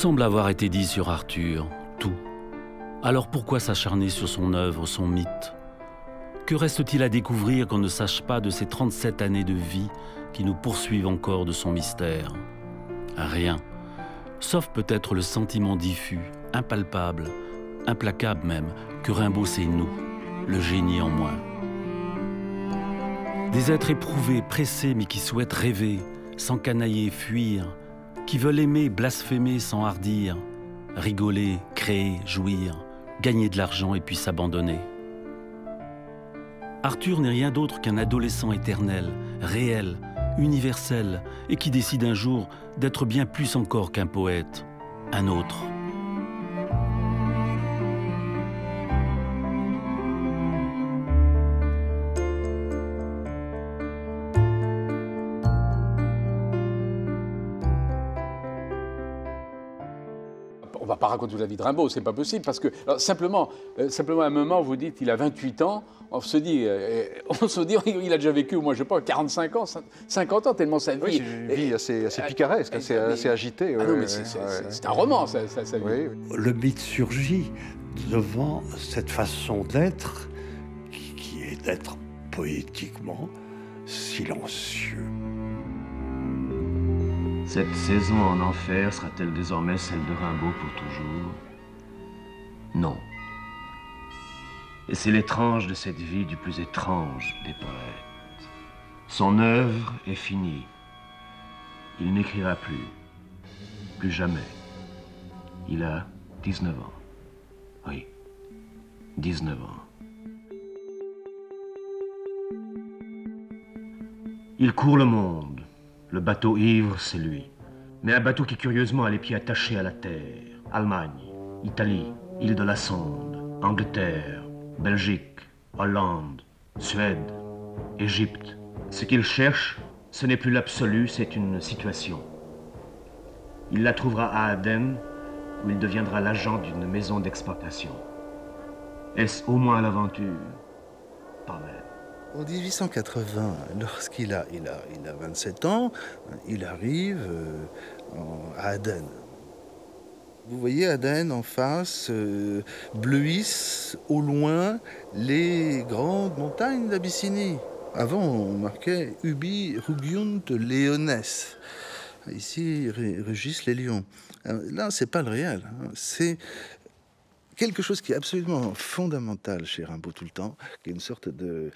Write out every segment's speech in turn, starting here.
semble avoir été dit sur Arthur, tout. Alors pourquoi s'acharner sur son œuvre, son mythe? Que reste-t-il à découvrir qu'on ne sache pas de ces 37 années de vie qui nous poursuivent encore de son mystère? Rien, sauf peut-être le sentiment diffus, impalpable, implacable même, que Rimbaud c'est nous, le génie en moins. Des êtres éprouvés, pressés, mais qui souhaitent rêver, s'encanailler, fuir, qui veulent aimer, blasphémer sans hardir, rigoler, créer, jouir, gagner de l'argent et puis s'abandonner. Arthur n'est rien d'autre qu'un adolescent éternel, réel, universel, et qui décide un jour d'être bien plus encore qu'un poète, un autre. On ne va pas raconter la vie de Rimbaud, c'est pas possible, parce que alors, simplement à un moment, vous dites il a 28 ans, on se dit il a déjà vécu, moi je sais pas, 45 ans, 50 ans, tellement sa vie. Oui, c'est une vie assez picaresque, assez agitée. Ah non, mais c'est un roman, sa vie. Oui. Le mythe surgit devant cette façon d'être qui est d'être poétiquement silencieux. Cette saison en enfer sera-t-elle désormais celle de Rimbaud pour toujours? Non. Et c'est l'étrange de cette vie du plus étrange des poètes. Son œuvre est finie. Il n'écrira plus jamais. Il a 19 ans. Oui, 19 ans. Il court le monde. Le bateau ivre, c'est lui. Mais un bateau qui curieusement a les pieds attachés à la terre. Allemagne, Italie, île de la Sonde, Angleterre, Belgique, Hollande, Suède, Égypte. Ce qu'il cherche, ce n'est plus l'absolu, c'est une situation. Il la trouvera à Aden, où il deviendra l'agent d'une maison d'exportation. Est-ce au moins l'aventure? Pas même. En 1880, lorsqu'il a 27 ans, il arrive à Aden. Vous voyez Aden en face, bleuissent au loin les grandes montagnes d'Abyssinie. Avant, on marquait Ubi rugiunt leones. Ici, rugissent les lions. Là, c'est pas le réel. C'est quelque chose qui est absolument fondamental chez Rimbaud tout le temps, qui est une sorte de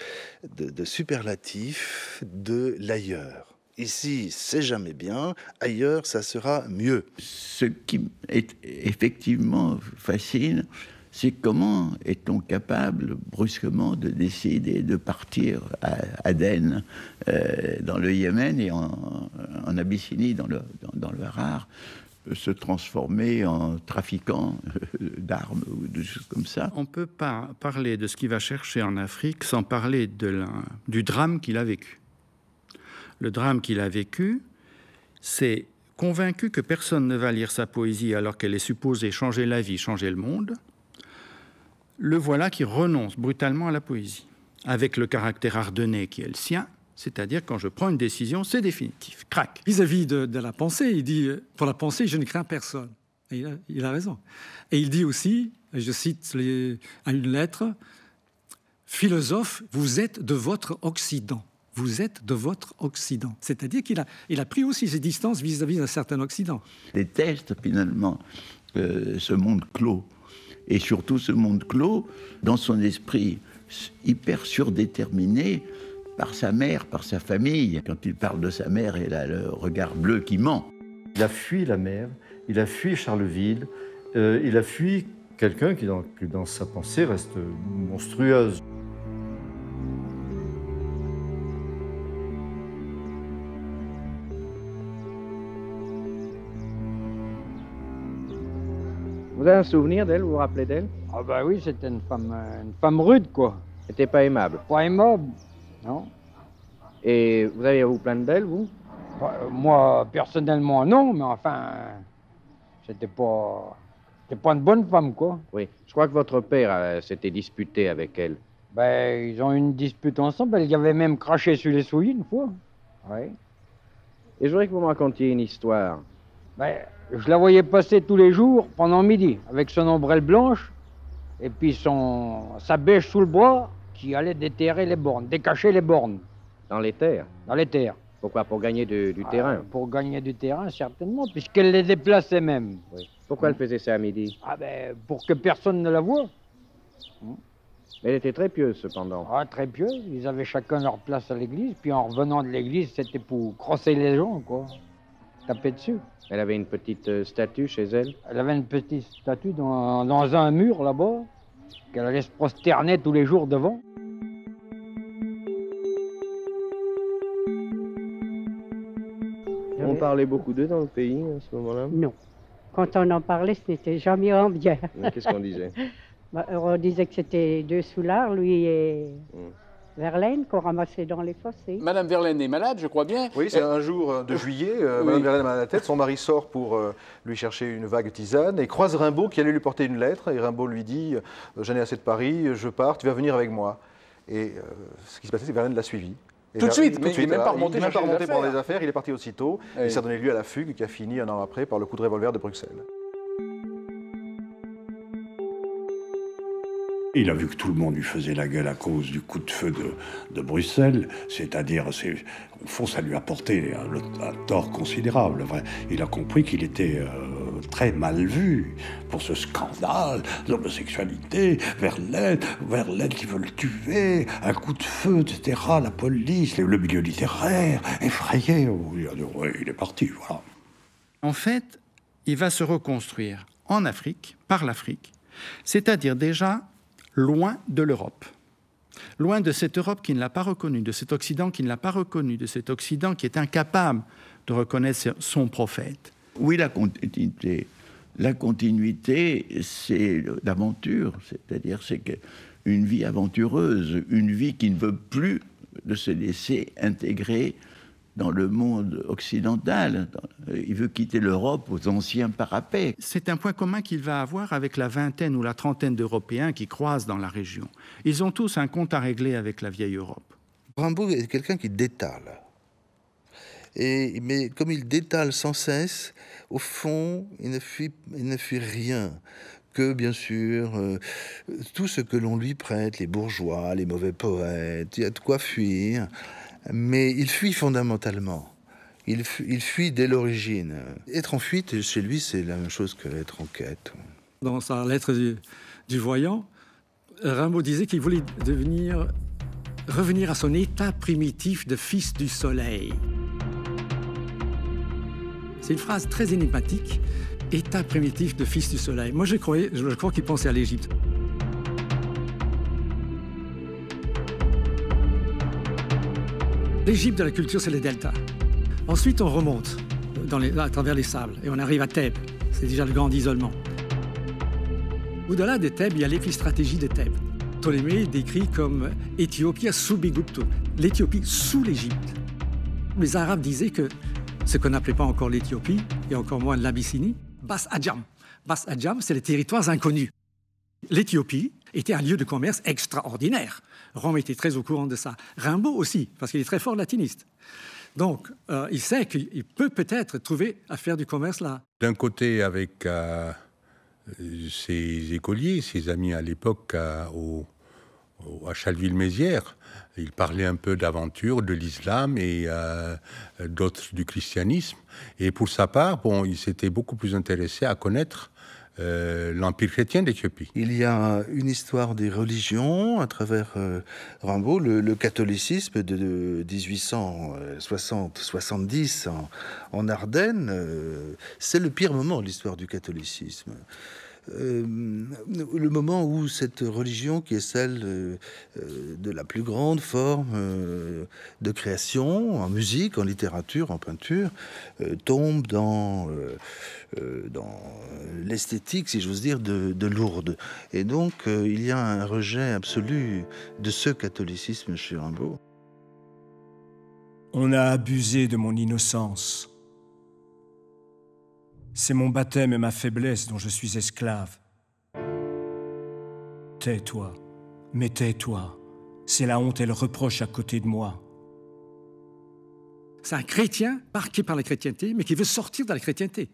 superlatif de l'ailleurs. Ici, c'est jamais bien, ailleurs, ça sera mieux. Ce qui est effectivement fascine, c'est comment est-on capable brusquement de décider de partir à Aden, dans le Yémen et en Abyssinie, dans le Harar, se transformer en trafiquant d'armes ou de choses comme ça. On ne peut pas parler de ce qu'il va chercher en Afrique sans parler du drame qu'il a vécu. Le drame qu'il a vécu, c'est convaincu que personne ne va lire sa poésie alors qu'elle est supposée changer la vie, changer le monde. Le voilà qui renonce brutalement à la poésie, avec le caractère ardennais qui est le sien. C'est-à-dire, quand je prends une décision, c'est définitif. Crac. Vis-à-vis de la pensée, il dit « Pour la pensée, je ne crains personne ». Il a raison. Et il dit aussi, je cite une lettre, « Philosophe, vous êtes de votre Occident. Vous êtes de votre Occident. » C'est-à-dire qu'il a pris aussi ses distances vis-à-vis d'un certain Occident. Il déteste finalement ce monde clos. Et surtout ce monde clos, dans son esprit hyper surdéterminé, par sa mère, par sa famille. Quand il parle de sa mère, il a le regard bleu qui ment. Il a fui la mer, il a fui Charleville, il a fui quelqu'un qui, dans sa pensée, reste monstrueuse. Vous avez un souvenir d'elle, vous vous rappelez d'elle? Ah bah oui, c'était une femme rude, quoi. Elle n'était pas aimable? Pas aimable, non. Et vous avez à vous plaindre d'elle, vous? Moi, personnellement, non, mais enfin, c'était pas une bonne femme, quoi. Oui, je crois que votre père s'était disputé avec elle. Ben, ils ont eu une dispute ensemble, elle y avait même craché sur les souliers une fois. Oui. Et je voudrais que vous me racontiez une histoire. Ben, Je la voyais passer tous les jours pendant midi, avec son ombrelle blanche et puis sa bêche sous le bras qui allait déterrer les bornes, décacher les bornes. Dans les terres? Dans les terres. Pourquoi? Pour gagner du terrain? Pour gagner du terrain, certainement, puisqu'elle les déplaçait même. Oui. Pourquoi elle faisait ça à midi? Ah ben, pour que personne ne la voie. Elle était très pieuse, cependant. Ah, très pieuse. Ils avaient chacun leur place à l'église, puis en revenant de l'église, c'était pour crosser les gens, quoi. Taper dessus. Elle avait une petite statue chez elle? Elle avait une petite statue dans un mur, là-bas, qu'elle allait se prosterner tous les jours devant. On parlait beaucoup d'eux dans le pays, à ce moment-là? Non. Quand on en parlait, ce n'était jamais en bien. Qu'est-ce qu'on disait? On disait que c'était deux soulards, lui et Verlaine, qu'on ramassait dans les fossés. Madame Verlaine est malade, je crois bien. Oui, c'est un jour de juillet. Madame Verlaine a mal à la tête. Son mari sort pour lui chercher une vague tisane et croise Rimbaud qui allait lui porter une lettre. Et Rimbaud lui dit j'en ai assez de Paris, je pars, tu vas venir avec moi. Et ce qui se passait, c'est que Verlaine l'a suivi. Tout de suite, mais il n'est même pas remonté pour les affaires, il est parti aussitôt. Oui. Et ça a donné lieu à la fugue qui a fini un an après par le coup de revolver de Bruxelles. Il a vu que tout le monde lui faisait la gueule à cause du coup de feu de Bruxelles, c'est-à-dire, au fond, ça lui a porté un tort considérable. Il a compris qu'il était très mal vu pour ce scandale d'homosexualité, Verlaine qui veut le tuer, un coup de feu, etc., la police, le milieu littéraire, effrayé. Il est parti, voilà. En fait, il va se reconstruire en Afrique, par l'Afrique, c'est-à-dire déjà loin de l'Europe, loin de cette Europe qui ne l'a pas reconnu, de cet Occident qui ne l'a pas reconnu, de cet Occident qui est incapable de reconnaître son prophète. Oui, la continuité, c'est l'aventure, c'est-à-dire c'est une vie aventureuse, une vie qui ne veut plus de se laisser intégrer dans le monde occidental. Il veut quitter l'Europe aux anciens parapets. C'est un point commun qu'il va avoir avec la vingtaine ou la trentaine d'Européens qui croisent dans la région. Ils ont tous un compte à régler avec la vieille Europe. Rimbaud est quelqu'un qui détale. Mais comme il détale sans cesse, au fond, il ne fuit rien que, bien sûr, tout ce que l'on lui prête, les bourgeois, les mauvais poètes, il y a de quoi fuir. Mais il fuit fondamentalement. Il fuit dès l'origine. Être en fuite, chez lui, c'est la même chose que être en quête. Dans sa lettre du voyant, Rimbaud disait qu'il voulait revenir à son état primitif de fils du soleil. C'est une phrase très énigmatique. État primitif de fils du soleil. Moi, je crois qu'il pensait à l'Égypte. L'Égypte de la culture, c'est les deltas. Ensuite, on remonte à travers les sables et on arrive à Thèbes. C'est déjà le grand isolement. Au-delà de Thèbes, il y a l'épistratégie de Thèbes. Ptolémée décrit comme Éthiopia sous Bigupto, l'Éthiopie sous l'Égypte. Les Arabes disaient que ce qu'on n'appelait pas encore l'Éthiopie, et encore moins l'Abyssinie, Bas Adjam. Bas Adjam, c'est les territoires inconnus. L'Éthiopie était un lieu de commerce extraordinaire. Rome était très au courant de ça. Rimbaud aussi, parce qu'il est très fort latiniste. Donc, il sait qu'il peut peut-être trouver à faire du commerce là. D'un côté, avec ses écoliers, ses amis à l'époque à Chalville-Mézières, il parlait un peu d'aventure, de l'islam et d'autres du christianisme. Et pour sa part, il s'était beaucoup plus intéressé à connaître l'Empire chrétien d'Éthiopie. Il y a une histoire des religions à travers Rimbaud, le catholicisme de 1860-70 en Ardennes. C'est le pire moment de l'histoire du catholicisme. Le moment où cette religion, qui est celle de la plus grande forme de création, en musique, en littérature, en peinture, tombe dans l'esthétique, si j'ose dire, de Lourdes. Et donc, il y a un rejet absolu de ce catholicisme chez Rimbaud. On a abusé de mon innocence. C'est mon baptême et ma faiblesse dont je suis esclave. Tais-toi, mais tais-toi. C'est la honte et le reproche à côté de moi. C'est un chrétien marqué par la chrétienté, mais qui veut sortir de la chrétienté.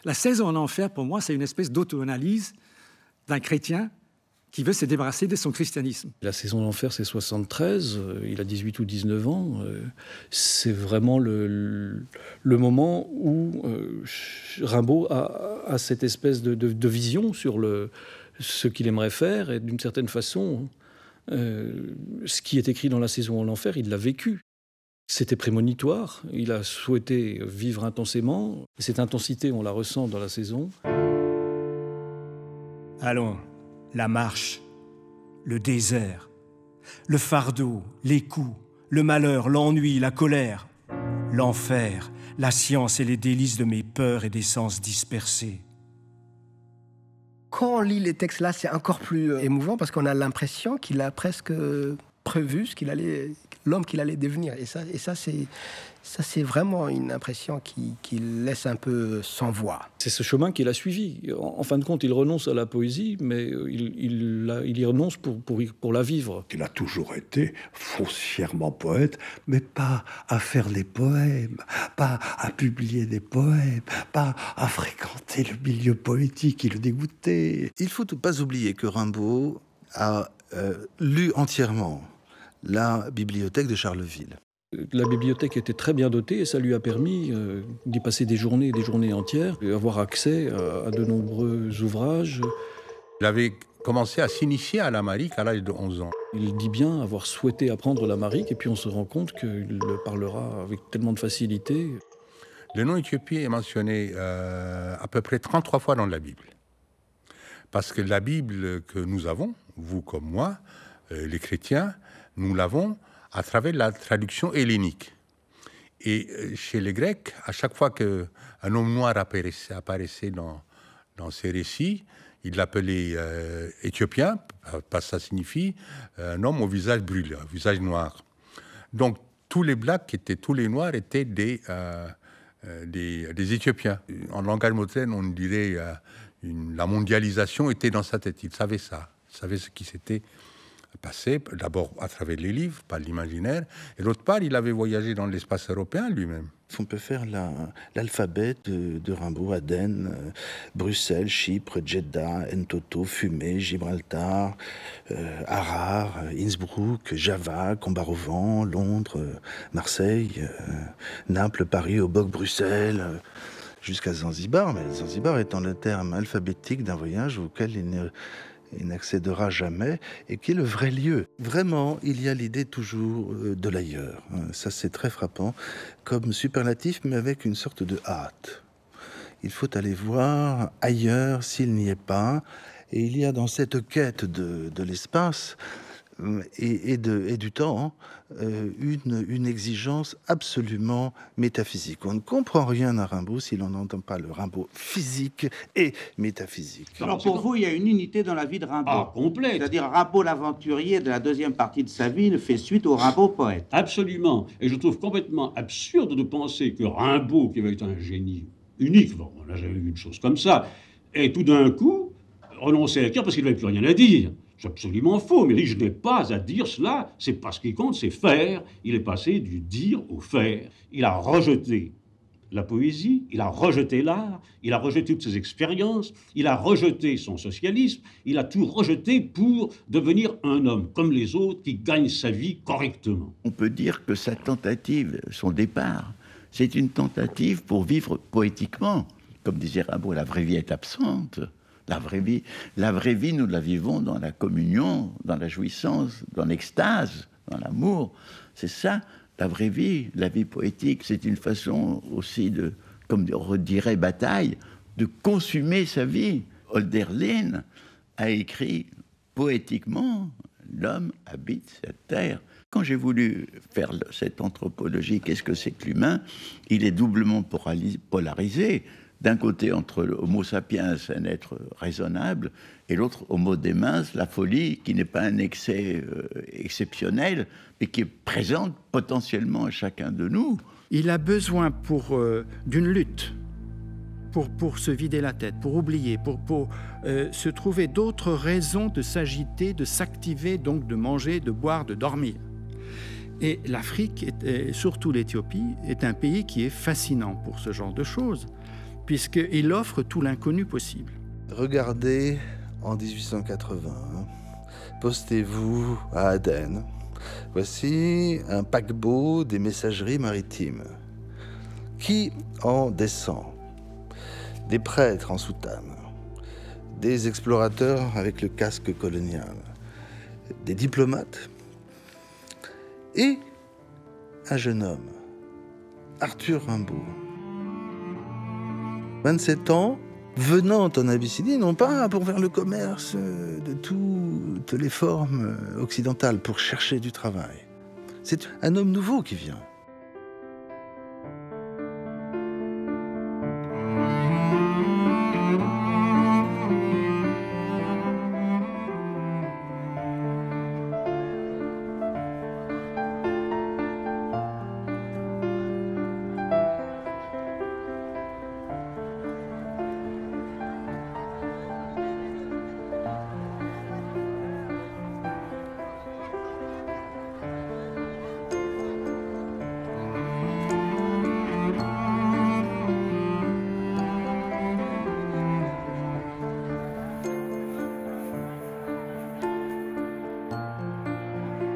La saison en enfer, pour moi, c'est une espèce d'auto-analyse d'un chrétien qui veut se débarrasser de son christianisme. La saison d'enfer, c'est 73, il a 18 ou 19 ans. C'est vraiment le moment où Rimbaud a cette espèce de vision sur ce qu'il aimerait faire. Et d'une certaine façon, ce qui est écrit dans la saison en enfer, il l'a vécu. C'était prémonitoire, il a souhaité vivre intensément. Cette intensité, on la ressent dans la saison. Allons. La marche, le désert, le fardeau, les coups, le malheur, l'ennui, la colère, l'enfer, la science et les délices de mes peurs et des sens dispersés. Quand on lit les textes là, c'est encore plus émouvant parce qu'on a l'impression qu'il a presque prévu l'homme qu'il allait devenir. Et ça c'est vraiment une impression qui laisse un peu sans voix. C'est ce chemin qu'il a suivi. En fin de compte, il renonce à la poésie, mais il y renonce pour la vivre. Il a toujours été foncièrement poète, mais pas à faire les poèmes, pas à publier des poèmes, pas à fréquenter le milieu poétique qui le dégoûtait. Il ne faut pas oublier que Rimbaud a lu entièrement la bibliothèque de Charleville. La bibliothèque était très bien dotée et ça lui a permis d'y passer des journées entières, et avoir accès à de nombreux ouvrages. Il avait commencé à s'initier à l'amharique à l'âge de 11 ans. Il dit bien avoir souhaité apprendre l'amharique et puis on se rend compte qu'il le parlera avec tellement de facilité. Le nom Éthiopie est mentionné à peu près 33 fois dans la Bible. Parce que la Bible que nous avons, vous comme moi, les chrétiens, nous l'avons à travers la traduction hellénique. Et chez les Grecs, à chaque fois qu'un homme noir apparaissait dans ces récits, ils l'appelaient éthiopien, parce que ça signifie un homme au visage brûlé, au visage noir. Donc tous les blacks, tous les noirs étaient des Éthiopiens. En langage moderne, on dirait la mondialisation était dans sa tête. Il savait ça, il savait ce qui s'était passé, d'abord à travers les livres, par l'imaginaire, et d'autre part, il avait voyagé dans l'espace européen lui-même. On peut faire l'alphabet de Rimbaud, Aden, Bruxelles, Chypre, Jeddah, Entoto, Fumé, Gibraltar, Harar, Innsbruck, Java, Combar-au-Vent, Londres, Marseille, Naples, Paris, Obock, Bruxelles, jusqu'à Zanzibar, mais Zanzibar étant le terme alphabétique d'un voyage auquel il n'accédera jamais, et qui est le vrai lieu. Vraiment, il y a l'idée toujours de l'ailleurs. Ça, c'est très frappant, comme superlatif, mais avec une sorte de hâte. Il faut aller voir ailleurs s'il n'y est pas, et il y a dans cette quête de l'espace et du temps une exigence absolument métaphysique. On ne comprend rien à Rimbaud si l'on n'entend pas le Rimbaud physique et métaphysique. Alors pour vous, il y a une unité dans la vie de Rimbaud. Ah, complète. C'est-à-dire Rimbaud l'aventurier de la deuxième partie de sa vie ne fait suite au Rimbaud poète. Absolument. Et je trouve complètement absurde de penser que Rimbaud, qui avait été un génie unique, bon, on n'a jamais vu une chose comme ça, et tout d'un coup renoncer à écrire parce qu'il n'avait plus rien à dire. C'est absolument faux, mais je n'ai pas à dire cela, c'est pas ce qui compte, c'est faire. Il est passé du dire au faire. Il a rejeté la poésie, il a rejeté l'art, il a rejeté toutes ses expériences, il a rejeté son socialisme, il a tout rejeté pour devenir un homme comme les autres qui gagne sa vie correctement. On peut dire que sa tentative, son départ, c'est une tentative pour vivre poétiquement. Comme disait Rimbaud, la vraie vie est absente. La vraie vie, nous la vivons dans la communion, dans la jouissance, dans l'extase, dans l'amour. C'est ça, la vraie vie, la vie poétique. C'est une façon aussi de, comme on dirait Bataille, de consumer sa vie. Hölderlin a écrit poétiquement « L'homme habite cette terre ». Quand j'ai voulu faire cette anthropologie, qu'est-ce que c'est que l'humain? Il est doublement polarisé. D'un côté, entre l'homo sapiens, un être raisonnable, et l'autre, homo démens, la folie, qui n'est pas un excès exceptionnel, mais qui est présente potentiellement à chacun de nous. Il a besoin d'une lutte, pour se vider la tête, pour oublier, pour se trouver d'autres raisons de s'agiter, de s'activer, donc de manger, de boire, de dormir. Et l'Afrique, et surtout l'Éthiopie, est un pays qui est fascinant pour ce genre de choses. puisqu'il offre tout l'inconnu possible. Regardez en 1880, postez-vous à Aden. Voici un paquebot des messageries maritimes. Qui en descend? Des prêtres en soutane, des explorateurs avec le casque colonial, des diplomates et un jeune homme, Arthur Rimbaud. 27 ans, venant en Abyssinie, non pas pour faire le commerce de toutes les formes occidentales, pour chercher du travail. C'est un homme nouveau qui vient.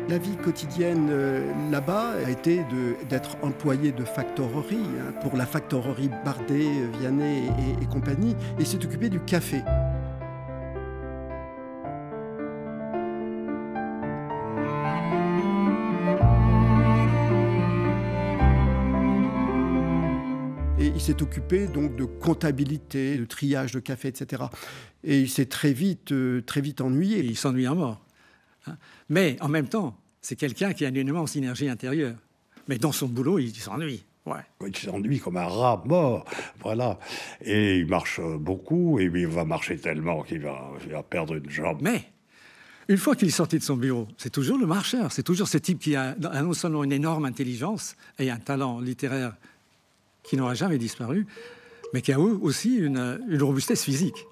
La vie quotidienne là-bas a été d'être employé de factorerie, pour la factorerie Bardet, Vianney et compagnie, et s'est occupé du café. Et il s'est occupé donc de comptabilité, de triage de café, etc. Et il s'est très vite ennuyé. Et il s'ennuie à mort. Mais en même temps, c'est quelqu'un qui a une immense énergie intérieure. Mais dans son boulot, il s'ennuie. Ouais. Il s'ennuie comme un rat mort, voilà. Et il marche beaucoup, et il va marcher tellement qu'il va perdre une jambe. Mais, une fois qu'il est sorti de son bureau, c'est toujours le marcheur, c'est toujours ce type qui a non seulement une énorme intelligence et un talent littéraire qui n'aura jamais disparu, mais qui a aussi une robustesse physique.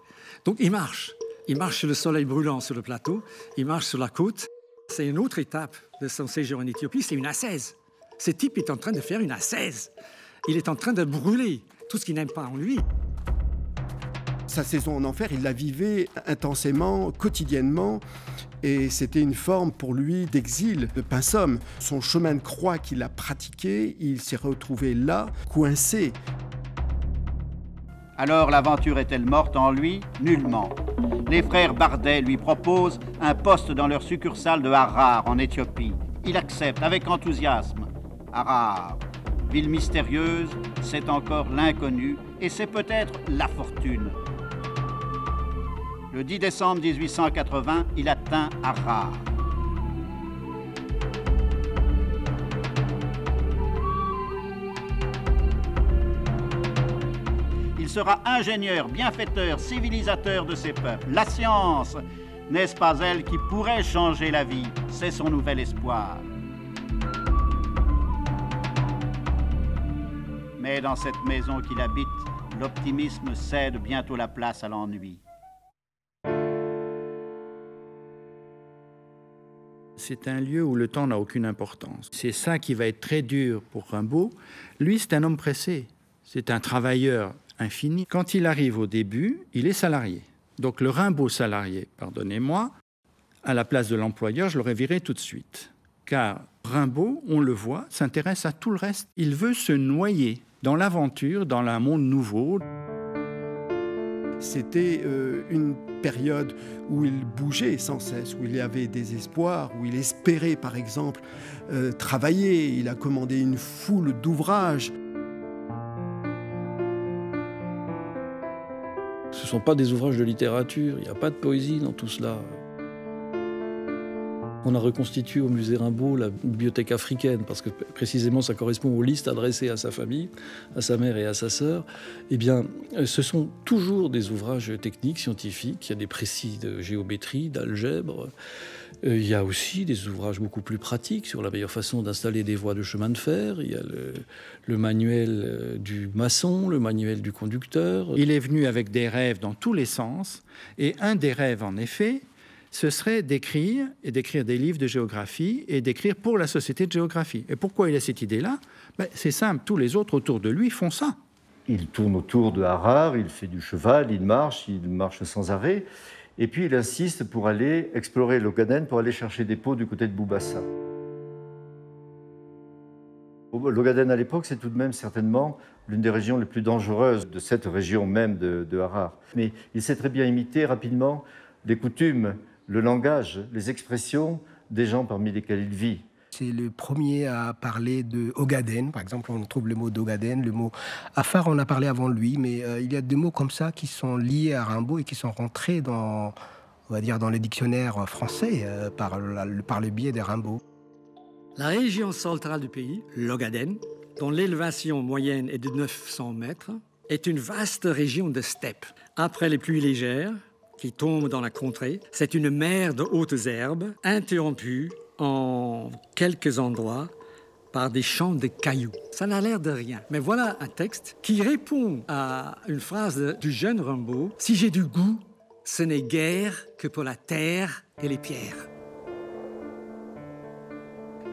Donc il marche. Il marche sur le soleil brûlant sur le plateau, il marche sur la côte. C'est une autre étape de son séjour en Éthiopie, c'est une ascèse. Ce type est en train de faire une ascèse. Il est en train de brûler tout ce qu'il n'aime pas en lui. Sa saison en enfer, il la vivait intensément, quotidiennement, et c'était une forme pour lui d'exil, de pinsomme. Son chemin de croix qu'il a pratiqué, il s'est retrouvé là, coincé. Alors l'aventure est-elle morte en lui? Nullement. Les frères Bardet lui proposent un poste dans leur succursale de Harar, en Éthiopie. Il accepte avec enthousiasme. Harar, ville mystérieuse, c'est encore l'inconnu et c'est peut-être la fortune. Le 10 décembre 1880, il atteint Harar. Il sera ingénieur, bienfaiteur, civilisateur de ses peuples. La science, n'est-ce pas elle qui pourrait changer la vie? C'est son nouvel espoir. Mais dans cette maison qu'il habite, l'optimisme cède bientôt la place à l'ennui. C'est un lieu où le temps n'a aucune importance. C'est ça qui va être très dur pour Rimbaud. Lui, c'est un homme pressé. C'est un travailleur infini. Quand il arrive au début, il est salarié. Donc le Rimbaud salarié, pardonnez-moi, à la place de l'employeur, je l'aurais viré tout de suite. Car Rimbaud, on le voit, s'intéresse à tout le reste. Il veut se noyer dans l'aventure, dans un monde nouveau. C'était une période où il bougeait sans cesse, où il y avait des espoirs, où il espérait, par exemple, travailler. Il a commandé une foule d'ouvrages. Ce ne sont pas des ouvrages de littérature, il n'y a pas de poésie dans tout cela. On a reconstitué au musée Rimbaud la bibliothèque africaine, parce que précisément ça correspond aux listes adressées à sa famille, à sa mère et à sa sœur. Eh bien, ce sont toujours des ouvrages techniques, scientifiques. Il y a des précis de géométrie, d'algèbre. Il y a aussi des ouvrages beaucoup plus pratiques sur la meilleure façon d'installer des voies de chemin de fer. Il y a le manuel du maçon, le manuel du conducteur. Il est venu avec des rêves dans tous les sens. Et un des rêves, en effet, ce serait d'écrire des livres de géographie et d'écrire pour la Société de géographie. Et pourquoi il a cette idée-là? C'est simple, tous les autres autour de lui font ça. Il tourne autour de Harare, il fait du cheval, il marche sans arrêt. Et puis il insiste pour aller explorer l'Ogaden, pour aller chercher des peaux du côté de Boubassa. L'Ogaden à l'époque, c'est tout de même certainement l'une des régions les plus dangereuses de cette région même de Harare. Mais il sait très bien imiter rapidement les coutumes, le langage, les expressions des gens parmi lesquels il vit. C'est le premier à parler de Ogaden. Par exemple, on trouve le mot d'Ogaden, le mot Afar, on a parlé avant lui, mais il y a des mots comme ça qui sont liés à Rimbaud et qui sont rentrés dans, on va dire, dans les dictionnaires français par le biais de Rimbaud. La région centrale du pays, l'Ogaden, dont l'élévation moyenne est de 900 mètres, est une vaste région de steppe. Après les pluies légères qui tombent dans la contrée, c'est une mer de hautes herbes interrompue en quelques endroits par des champs de cailloux. Ça n'a l'air de rien. Mais voilà un texte qui répond à une phrase du jeune Rimbaud. « Si j'ai du goût, ce n'est guère que pour la terre et les pierres. »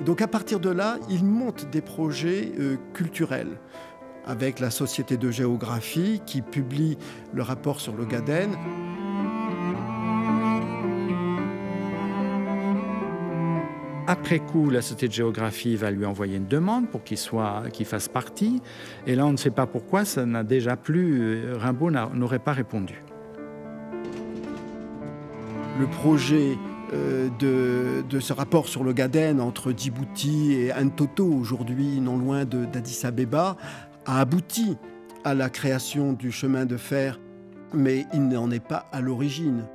Donc à partir de là, il monte des projets culturels avec la Société de géographie qui publie le rapport sur l'Ogaden. Après coup, la Société de géographie va lui envoyer une demande pour qu'il fasse partie. Et là, on ne sait pas pourquoi, ça n'a déjà plus... Rimbaud n'aurait pas répondu. Le projet de ce rapport sur l'Ogaden entre Djibouti et Entoto, aujourd'hui non loin d'Addis Abeba, a abouti à la création du chemin de fer, mais il n'en est pas à l'origine.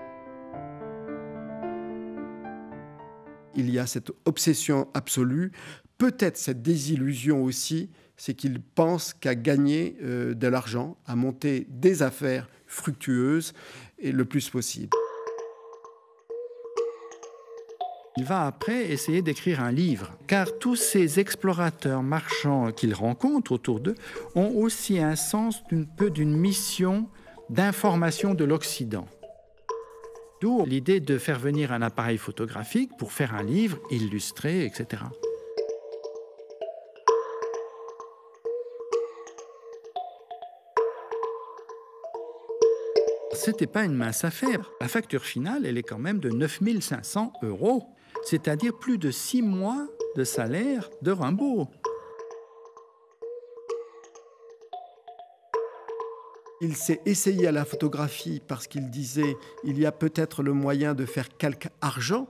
Il y a cette obsession absolue, peut-être cette désillusion aussi, c'est qu'il pense qu'à gagner de l'argent, à monter des affaires fructueuses et le plus possible. Il va après essayer d'écrire un livre, car tous ces explorateurs marchands qu'il rencontre autour d'eux ont aussi un sens d'une mission d'information de l'Occident. D'où l'idée de faire venir un appareil photographique pour faire un livre illustré, etc. C'était pas une mince affaire. La facture finale, elle est quand même de 9 500 €, c'est-à-dire plus de 6 mois de salaire de Rimbaud. Il s'est essayé à la photographie parce qu'il disait « il y a peut-être le moyen de faire quelque argent ».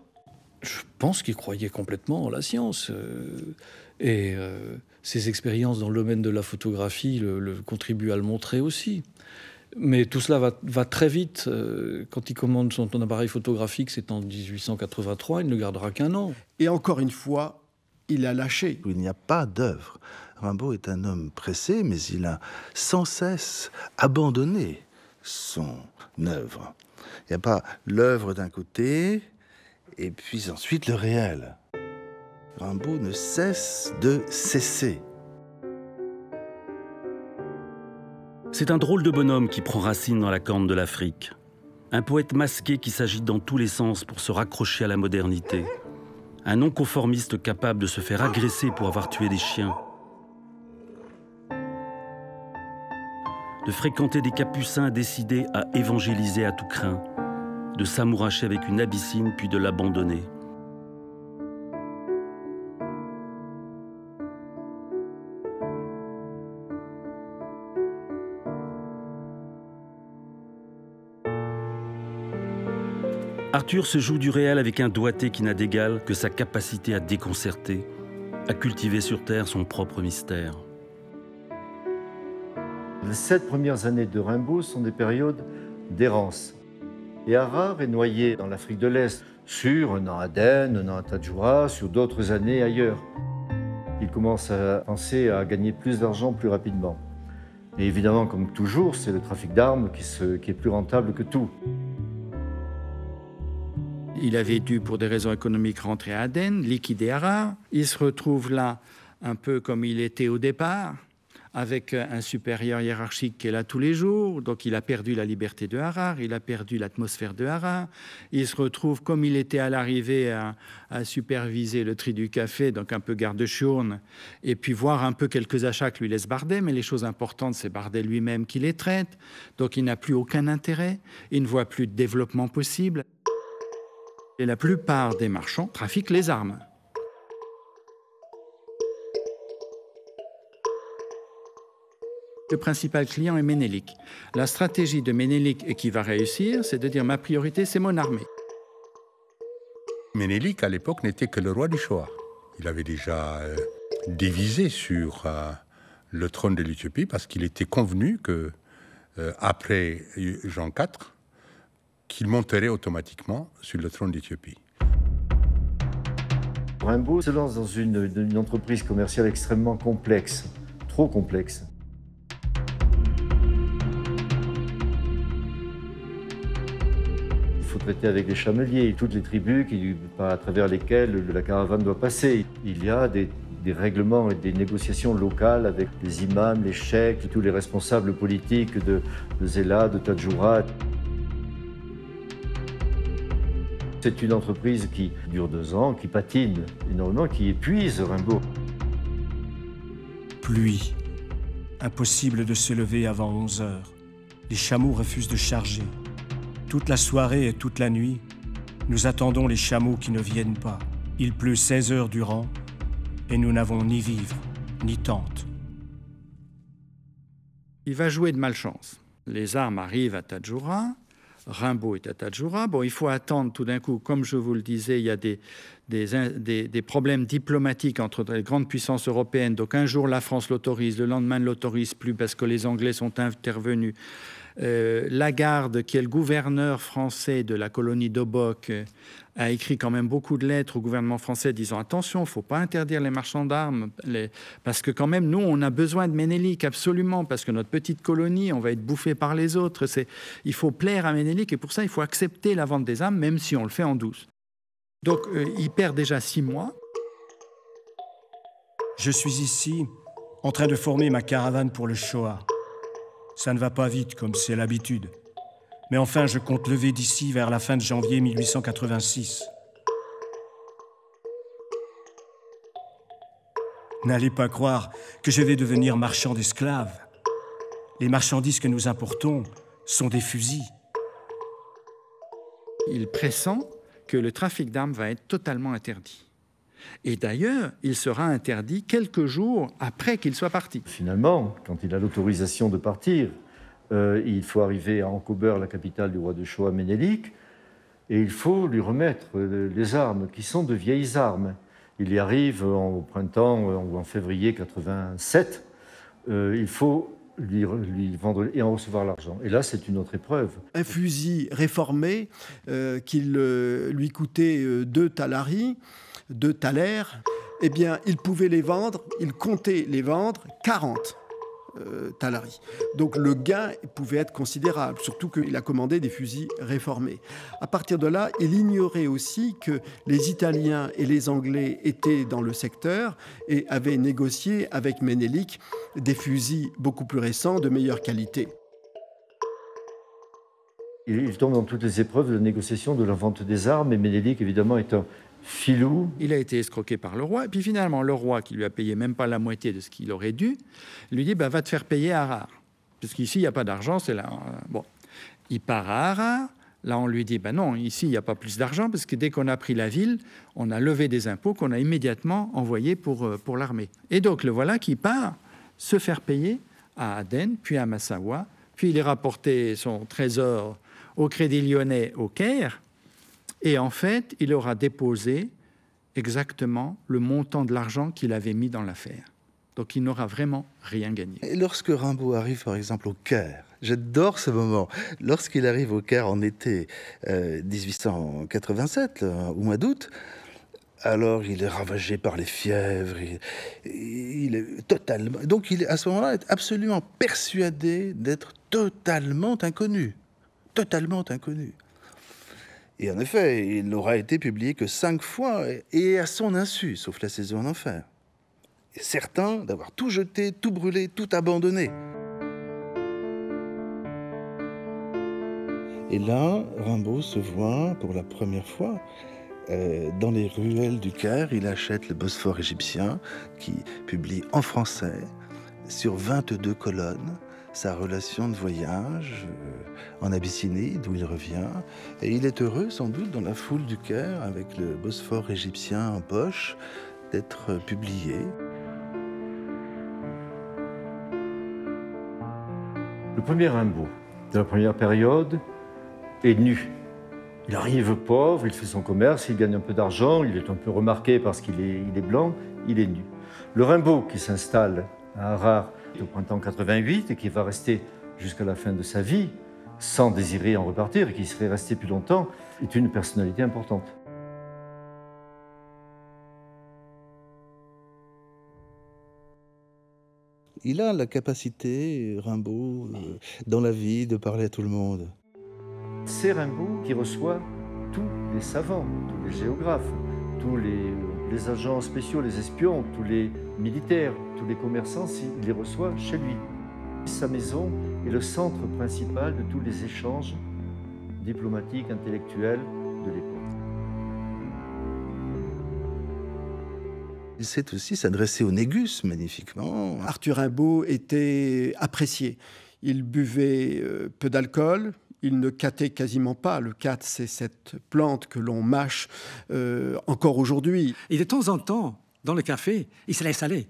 Je pense qu'il croyait complètement en la science. Et ses expériences dans le domaine de la photographie contribuent à le montrer aussi. Mais tout cela va très vite. Quand il commande son appareil photographique, c'est en 1883, il ne gardera qu'un an. Et encore une fois, il a lâché. Il n'y a pas d'œuvre. Rimbaud est un homme pressé, mais il a sans cesse abandonné son œuvre. Il n'y a pas l'œuvre d'un côté, et puis ensuite le réel. Rimbaud ne cesse de cesser. C'est un drôle de bonhomme qui prend racine dans la corne de l'Afrique. Un poète masqué qui s'agite dans tous les sens pour se raccrocher à la modernité. Un non-conformiste capable de se faire agresser pour avoir tué des chiens. De fréquenter des capucins décidés à évangéliser à tout crin. De s'amouracher avec une abyssine puis de l'abandonner. Arthur se joue du réel avec un doigté qui n'a d'égal que sa capacité à déconcerter, à cultiver sur Terre son propre mystère. Les 7 premières années de Rimbaud sont des périodes d'errance. Et Harare est noyé dans l'Afrique de l'Est, sur un an à Aden, un an à Tadjoura, sur d'autres années ailleurs. Il commence à penser à gagner plus d'argent plus rapidement. Et évidemment, comme toujours, c'est le trafic d'armes qui est plus rentable que tout. Il avait dû, pour des raisons économiques, rentrer à Aden, liquider Harare. Il se retrouve là un peu comme il était au départ, avec un supérieur hiérarchique qui est là tous les jours. Donc il a perdu la liberté de Harare, il a perdu l'atmosphère de Harare. Il se retrouve, comme il était à l'arrivée, à superviser le tri du café, donc un peu garde-chourne, et puis voir un peu quelques achats que lui laisse Bardet, mais les choses importantes, c'est Bardet lui-même qui les traite. Donc il n'a plus aucun intérêt, il ne voit plus de développement possible. Et la plupart des marchands trafiquent les armes. Le principal client est Ménélique. La stratégie de Ménélique, et qui va réussir, c'est de dire ma priorité, c'est mon armée. Ménélique, à l'époque, n'était que le roi du Shoah. Il avait déjà divisé sur le trône de l'Éthiopie parce qu'il était convenu que, après Jean IV, qu'il monterait automatiquement sur le trône d'Éthiopie. Rimbaud se lance dans une entreprise commerciale extrêmement complexe, trop complexe. Il faut traiter avec les chameliers, toutes les tribus à travers lesquelles la caravane doit passer. Il y a des règlements et des négociations locales avec les imams, les cheikhs, tous les responsables politiques de Zéla, de Tadjoura. C'est une entreprise qui dure 2 ans, qui patine énormément, qui épuise Rimbaud. Pluie. Impossible de se lever avant 11 heures. Les chameaux refusent de charger. Toute la soirée et toute la nuit, nous attendons les chameaux qui ne viennent pas. Il pleut 16 heures durant et nous n'avons ni vivres, ni tente. Il va jouer de malchance. Les armes arrivent à Tadjoura. Rimbaud est à Tadjoura. Bon, il faut attendre tout d'un coup, comme je vous le disais, il y a des problèmes diplomatiques entre les grandes puissances européennes. Donc un jour, la France l'autorise, le lendemain, ne l'autorise plus parce que les Anglais sont intervenus. Lagarde, qui est le gouverneur français de la colonie d'Obock, a écrit quand même beaucoup de lettres au gouvernement français disant attention, il ne faut pas interdire les marchands d'armes, parce que quand même, nous, on a besoin de Ménélique, absolument, parce que notre petite colonie, on va être bouffé par les autres. Il faut plaire à Ménélique, et pour ça, il faut accepter la vente des armes, même si on le fait en douce. Donc, il perd déjà 6 mois. Je suis ici, en train de former ma caravane pour le Shoah. Ça ne va pas vite, comme c'est l'habitude. Mais enfin, je compte lever d'ici vers la fin de janvier 1886. N'allez pas croire que je vais devenir marchand d'esclaves. Les marchandises que nous importons sont des fusils. Il pressent que le trafic d'armes va être totalement interdit. Et d'ailleurs, il sera interdit quelques jours après qu'il soit parti. Finalement, quand il a l'autorisation de partir, il faut arriver à Ankober, la capitale du roi de Shoah, Ménélique, et il faut lui remettre les armes, qui sont de vieilles armes. Il y arrive au printemps ou en février 87. Il faut lui vendre et en recevoir l'argent. Et là, c'est une autre épreuve. Un fusil réformé qui lui coûtait 2 talaris, 2 thalers, eh bien, il pouvait les vendre, il comptait les vendre 40 talaris. Donc le gain pouvait être considérable, surtout qu'il a commandé des fusils réformés. À partir de là, il ignorait aussi que les Italiens et les Anglais étaient dans le secteur et avaient négocié avec Ménélique des fusils beaucoup plus récents, de meilleure qualité. Il tombe dans toutes les épreuves de négociation de la vente des armes, et Ménélique, évidemment, est un filou. Il a été escroqué par le roi, et puis finalement, le roi, qui lui a payé même pas la moitié de ce qu'il aurait dû, lui dit va te faire payer à Harare. Parce qu'ici, il n'y a pas d'argent, c'est là. Bon. Il part à Harare. Là, on lui dit non, ici, il n'y a pas plus d'argent, parce que dès qu'on a pris la ville, on a levé des impôts qu'on a immédiatement envoyés pour l'armée. Et donc, le voilà qui part se faire payer à Aden, puis à Massawa, puis il est rapporté son trésor au Crédit Lyonnais au Caire. Et en fait, il aura déposé exactement le montant de l'argent qu'il avait mis dans l'affaire. Donc il n'aura vraiment rien gagné. Et lorsque Rimbaud arrive, par exemple, au Caire, j'adore ce moment, lorsqu'il arrive au Caire en été 1887, au mois d'août, alors il est ravagé par les fièvres, il est totalement... Donc il, à ce moment-là, est absolument persuadé d'être totalement inconnu. Totalement inconnu. Et en effet, il n'aura été publié que 5 fois, et à son insu, sauf la saison en enfer. certain d'avoir tout jeté, tout brûlé, tout abandonné. Et là, Rimbaud se voit pour la première fois dans les ruelles du Caire. Il achète le Bosphore égyptien, qui publie en français, sur 22 colonnes, sa relation de voyage en Abyssinie, d'où il revient. Et il est heureux, sans doute, dans la foule du Caire, avec le Bosphore égyptien en poche, d'être publié. Le premier Rimbaud, de la première période, est nu. Il arrive pauvre, il fait son commerce, il gagne un peu d'argent, il est un peu remarqué parce qu'il est blanc, il est nu. Le Rimbaud qui s'installe à Harare au printemps 88 et qui va rester jusqu'à la fin de sa vie, sans désirer en repartir, et qui serait resté plus longtemps, est une personnalité importante. Il a la capacité, Rimbaud, dans la vie, de parler à tout le monde. C'est Rimbaud qui reçoit tous les savants, tous les géographes, tous les agents spéciaux, les espions, tous les militaires, tous les commerçants, il les reçoit chez lui. Sa maison est le centre principal de tous les échanges diplomatiques, intellectuels de l'époque. Il sait aussi s'adresser au négus magnifiquement. Arthur Rimbaud était apprécié. Il buvait peu d'alcool. Il ne cattait quasiment pas. Le cat, c'est cette plante que l'on mâche encore aujourd'hui. Et de temps en temps, dans le café, il se laisse aller.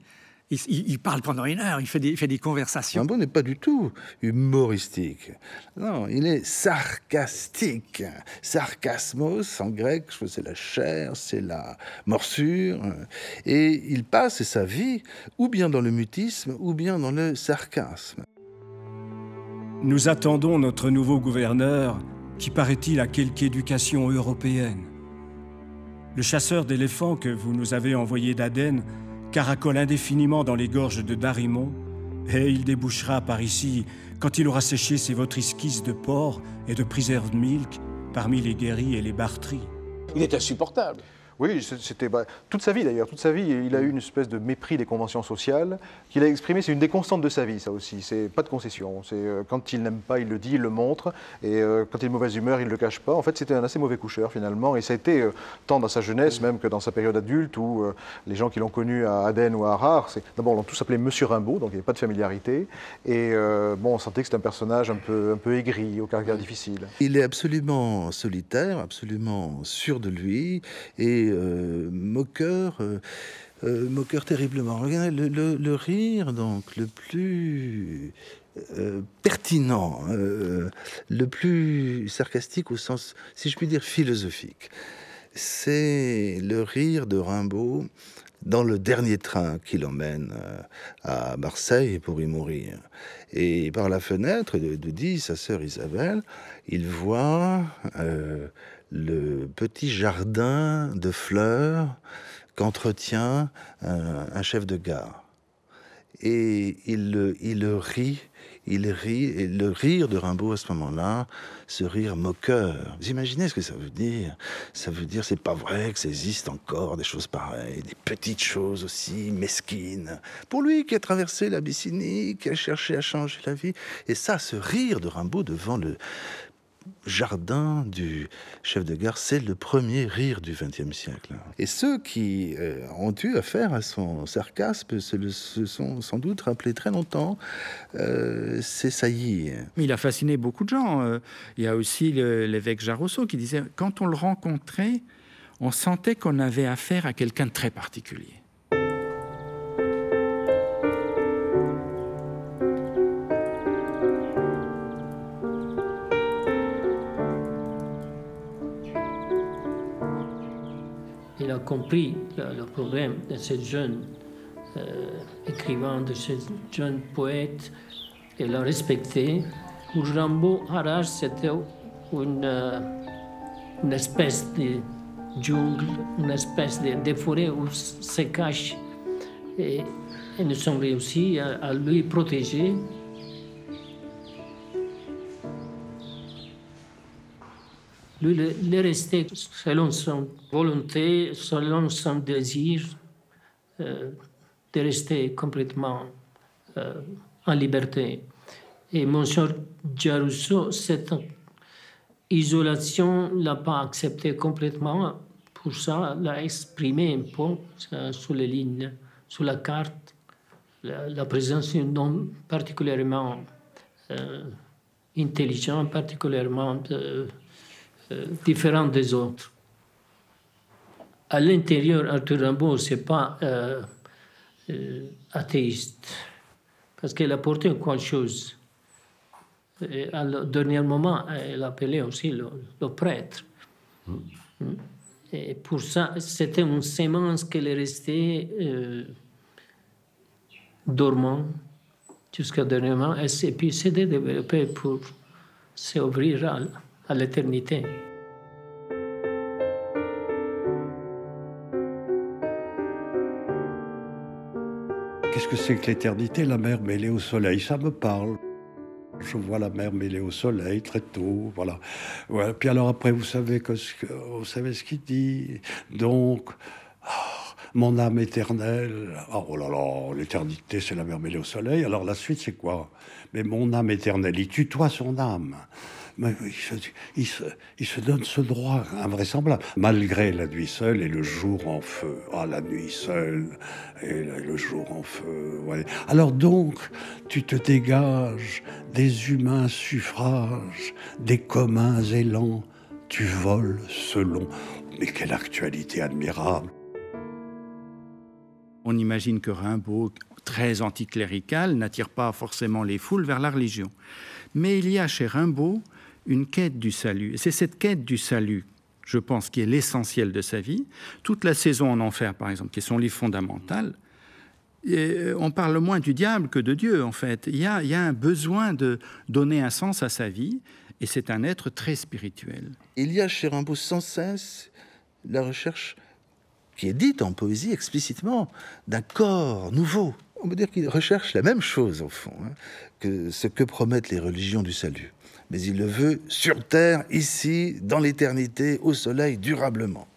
Il parle pendant une heure, il fait des conversations. Rimbaud n'est pas du tout humoristique. Non, il est sarcastique. Sarcasmos, en grec, c'est la chair, c'est la morsure. Et il passe sa vie ou bien dans le mutisme ou bien dans le sarcasme. Nous attendons notre nouveau gouverneur, qui paraît-il a quelque éducation européenne. Le chasseur d'éléphants que vous nous avez envoyé d'Aden caracole indéfiniment dans les gorges de Darimon, et il débouchera par ici quand il aura séché ses votrisquisses de porc et de preserved milk parmi les guéris et les bartries. Il est insupportable. Oui, c'était toute sa vie d'ailleurs. Toute sa vie, il a eu une espèce de mépris des conventions sociales qu'il a exprimé. C'est une des constantes de sa vie, ça aussi. C'est pas de concession. C'est quand il n'aime pas, il le dit, il le montre. Et quand il est de mauvaise humeur, il ne le cache pas. En fait, c'était un assez mauvais coucheur finalement. Et ça a été tant dans sa jeunesse même que dans sa période adulte, où les gens qui l'ont connu à Aden ou à Harare, d'abord, l'ont tous appelé Monsieur Rimbaud, donc il n'y avait pas de familiarité. Et on sentait que c'était un personnage un peu aigri, au caractère difficile. Il est absolument solitaire, absolument sûr de lui. Et moqueur terriblement. Regardez, le rire, donc, le plus pertinent, le plus sarcastique au sens, si je puis dire, philosophique, c'est le rire de Rimbaud dans le dernier train qui l'emmène à Marseille pour y mourir. Et par la fenêtre de dit sa sœur Isabelle, il voit le petit jardin de fleurs qu'entretient un chef de gare. Et il rit, et le rire de Rimbaud à ce moment-là, ce rire moqueur. Vous imaginez ce que ça veut dire? Ça veut dire, c'est pas vrai que ça existe encore des choses pareilles, des petites choses aussi mesquines. Pour lui qui a traversé l'Abyssinie, qui a cherché à changer la vie. Et ça, ce rire de Rimbaud devant le jardin du chef de gare, c'est le premier rire du XXe siècle. Et ceux qui ont eu affaire à son sarcasme se sont sans doute rappelés très longtemps ses saillies. Mais il a fasciné beaucoup de gens. Il y a aussi l'évêque Jean Rousseau qui disait « Quand on le rencontrait, on sentait qu'on avait affaire à quelqu'un de très particulier ». Il a compris le problème de ce jeune écrivain, de ce jeune poète. Il l'a respecté. Pour Rimbaud, Harare, c'était une espèce de jungle, une espèce de forêt où se cache. Et nous avons réussi à lui protéger. Lui, il est resté selon son volonté, selon son désir. de rester complètement en liberté. Et Monsieur Giarrusso, cette isolation ne l'a pas accepté complètement. Pour ça, l'a exprimé un peu sur les lignes, sur la carte, la présence d'un homme particulièrement intelligent, particulièrement différent des autres. À l'intérieur, Arthur Rimbaud, ce n'est pas athéiste, parce qu'elle apportait quelque chose. Et à le dernier moment, elle appelait aussi le prêtre. Et pour ça, c'était une sémence qui est restée dormante jusqu'à dernier moment, et puis s'est développée pour s'ouvrir à l'éternité. Qu'est-ce que c'est que l'éternité? La mer mêlée au soleil, ça me parle. Je vois la mer mêlée au soleil très tôt, voilà. Ouais, puis alors après, vous savez ce qu'il dit. Donc, mon âme éternelle. Oh là là, l'éternité, c'est la mer mêlée au soleil. Alors la suite, c'est quoi? Mais mon âme éternelle, il tutoie son âme. Mais il se donne ce droit invraisemblable, malgré la nuit seule et le jour en feu. Ah, la nuit seule et le jour en feu. Ouais. Alors donc, tu te dégages des humains suffrages, des communs élans, tu voles selon. Mais quelle actualité admirable! On imagine que Rimbaud, très anticlérical, n'attire pas forcément les foules vers la religion. Mais il y a chez Rimbaud une quête du salut. Et c'est cette quête du salut, je pense, qui est l'essentiel de sa vie. Toute la saison en enfer, par exemple, qui est son livre fondamental, et on parle moins du diable que de Dieu, en fait. Il y a un besoin de donner un sens à sa vie, et c'est un être très spirituel. Il y a chez Rimbaud sans cesse la recherche, qui est dite en poésie explicitement, d'un corps nouveau. On peut dire qu'il recherche la même chose, au fond, que ce que promettent les religions du salut. Mais il le veut sur terre, ici, dans l'éternité, au soleil, durablement.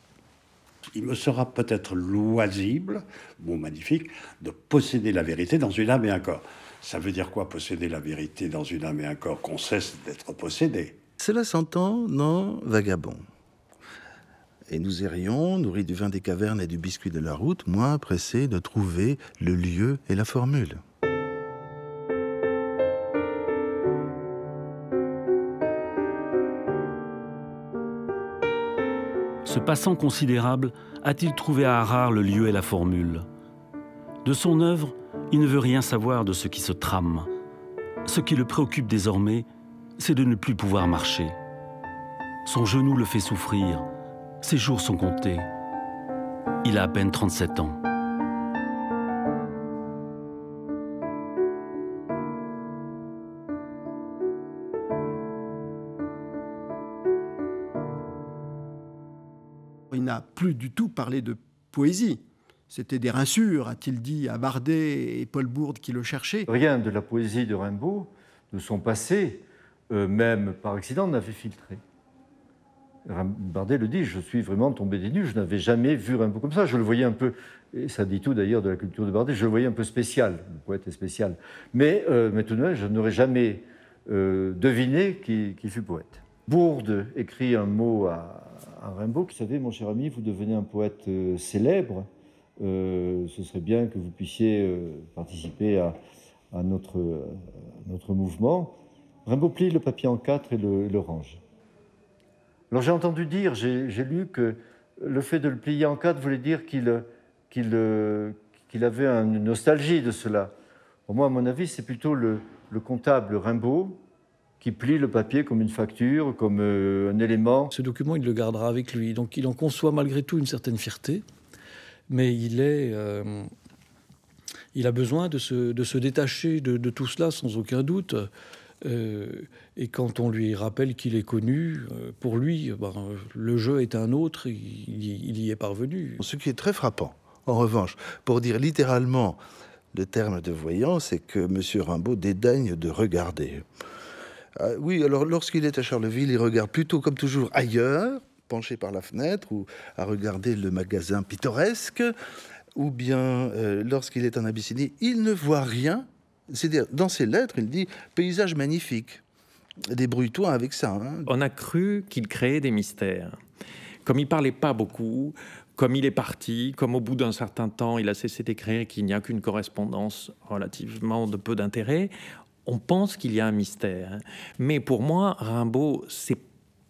Il me sera peut-être loisible, bon, magnifique, de posséder la vérité dans une âme et un corps. Ça veut dire quoi, posséder la vérité dans une âme et un corps? Qu'on cesse d'être possédé. Cela s'entend dans Vagabond. Et nous errions, nourris du vin des cavernes et du biscuit de la route, moins pressés de trouver le lieu et la formule. Ce passant considérable a-t-il trouvé à Harare le lieu et la formule? De son œuvre, il ne veut rien savoir de ce qui se trame. Ce qui le préoccupe désormais, c'est de ne plus pouvoir marcher. Son genou le fait souffrir, ses jours sont comptés. Il a à peine 37 ans. Il n'a plus du tout parlé de poésie. C'était des rinsures, a-t-il dit à Bardet et Paul Bourde qui le cherchaient. Rien de la poésie de Rimbaud, de son passé, même par accident, n'avait filtré. Bardet le dit, je suis vraiment tombé des nues, je n'avais jamais vu Rimbaud comme ça. Je le voyais un peu, et ça dit tout d'ailleurs de la culture de Bardet, je le voyais un peu spécial, le poète est spécial. Mais tout de même, je n'aurais jamais deviné qu'il fut poète. Bourde écrit un mot à Rimbaud, vous savez, mon cher ami, vous devenez un poète célèbre, ce serait bien que vous puissiez participer à notre mouvement. Rimbaud plie le papier en 4 et le range. Alors j'ai entendu dire, j'ai lu que le fait de le plier en 4 voulait dire qu'il avait une nostalgie de cela. Pour moi, à mon avis, c'est plutôt le comptable Rimbaud qui plie le papier comme une facture, comme un élément. Ce document, il le gardera avec lui. Donc il en conçoit malgré tout une certaine fierté, mais il a besoin de se détacher de tout cela sans aucun doute. Et quand on lui rappelle qu'il est connu, pour lui, le jeu est un autre, il y est parvenu. Ce qui est très frappant, en revanche, pour dire littéralement le terme de voyant, c'est que M. Rimbaud dédaigne de regarder. Oui, alors lorsqu'il est à Charleville, il regarde plutôt, comme toujours, ailleurs, penché par la fenêtre, ou à regarder le magasin pittoresque, ou bien lorsqu'il est en Abyssinie, il ne voit rien. C'est-à-dire, dans ses lettres, il dit « paysage magnifique ». Débrouille-toi avec ça. Hein. On a cru qu'il créait des mystères. Comme il parlait pas beaucoup, comme il est parti, comme au bout d'un certain temps, il a cessé d'écrire et qu'il n'y a qu'une correspondance relativement de peu d'intérêt, on pense qu'il y a un mystère. Mais pour moi, Rimbaud, c'est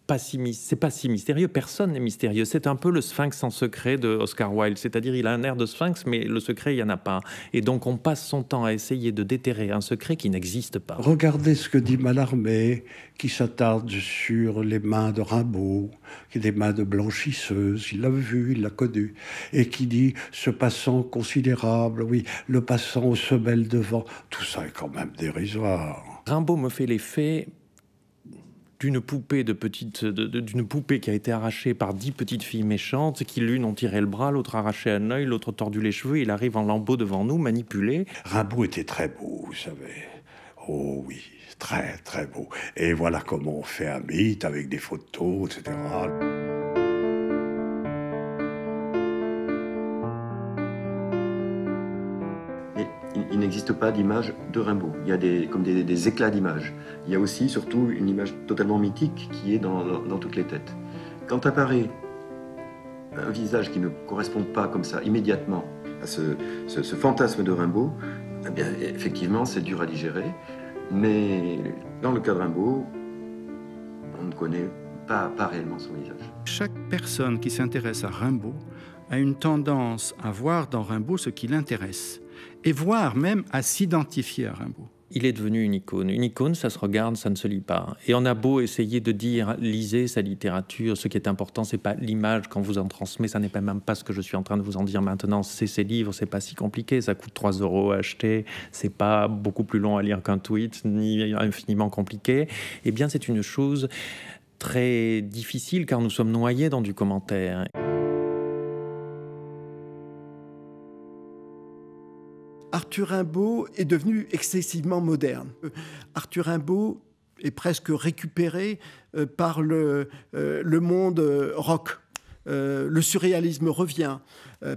pas si mystérieux. Personne n'est mystérieux. C'est un peu le sphinx en secret de Oscar Wilde. C'est-à-dire, il a un air de sphinx, mais le secret, il n'y en a pas. Et donc, on passe son temps à essayer de déterrer un secret qui n'existe pas. Regardez ce que dit Mallarmé, qui s'attarde sur les mains de Rimbaud, qui est des mains de blanchisseuses. Il l'a vu, il l'a connu. Et qui dit, ce passant considérable, oui, le passant aux semelles de vent. Tout ça est quand même dérisoire. Rimbaud me fait l'effet d'une poupée d'une poupée qui a été arrachée par 10 petites filles méchantes, qui l'une ont tiré le bras, l'autre arraché un œil, l'autre tordu les cheveux. Il arrive en lambeaux devant nous, manipulé. Rimbaud était très beau, vous savez. Oh oui, très très beau. Et voilà comment on fait un mythe avec des photos, etc. Il n'existe pas d'image de Rimbaud. Il y a des éclats d'images. Il y a aussi, surtout, une image totalement mythique qui est dans toutes les têtes. Quand apparaît un visage qui ne correspond pas comme ça, immédiatement, à ce fantasme de Rimbaud, eh bien, effectivement, c'est dur à digérer. Mais dans le cas de Rimbaud, on ne connaît pas réellement son visage. Chaque personne qui s'intéresse à Rimbaud a une tendance à voir dans Rimbaud ce qui l'intéresse, et voire même à s'identifier à Rimbaud. Il est devenu une icône. Une icône, ça se regarde, ça ne se lit pas. Et on a beau essayer de dire, lisez sa littérature, ce qui est important, c'est pas l'image qu'on vous en transmet, ça n'est pas même pas ce que je suis en train de vous en dire maintenant, c'est ses livres, c'est pas si compliqué, ça coûte 3 € à acheter, c'est pas beaucoup plus long à lire qu'un tweet, ni infiniment compliqué. Eh bien, c'est une chose très difficile, car nous sommes noyés dans du commentaire. Arthur Rimbaud est devenu excessivement moderne. Arthur Rimbaud est presque récupéré par le monde rock. Le surréalisme revient.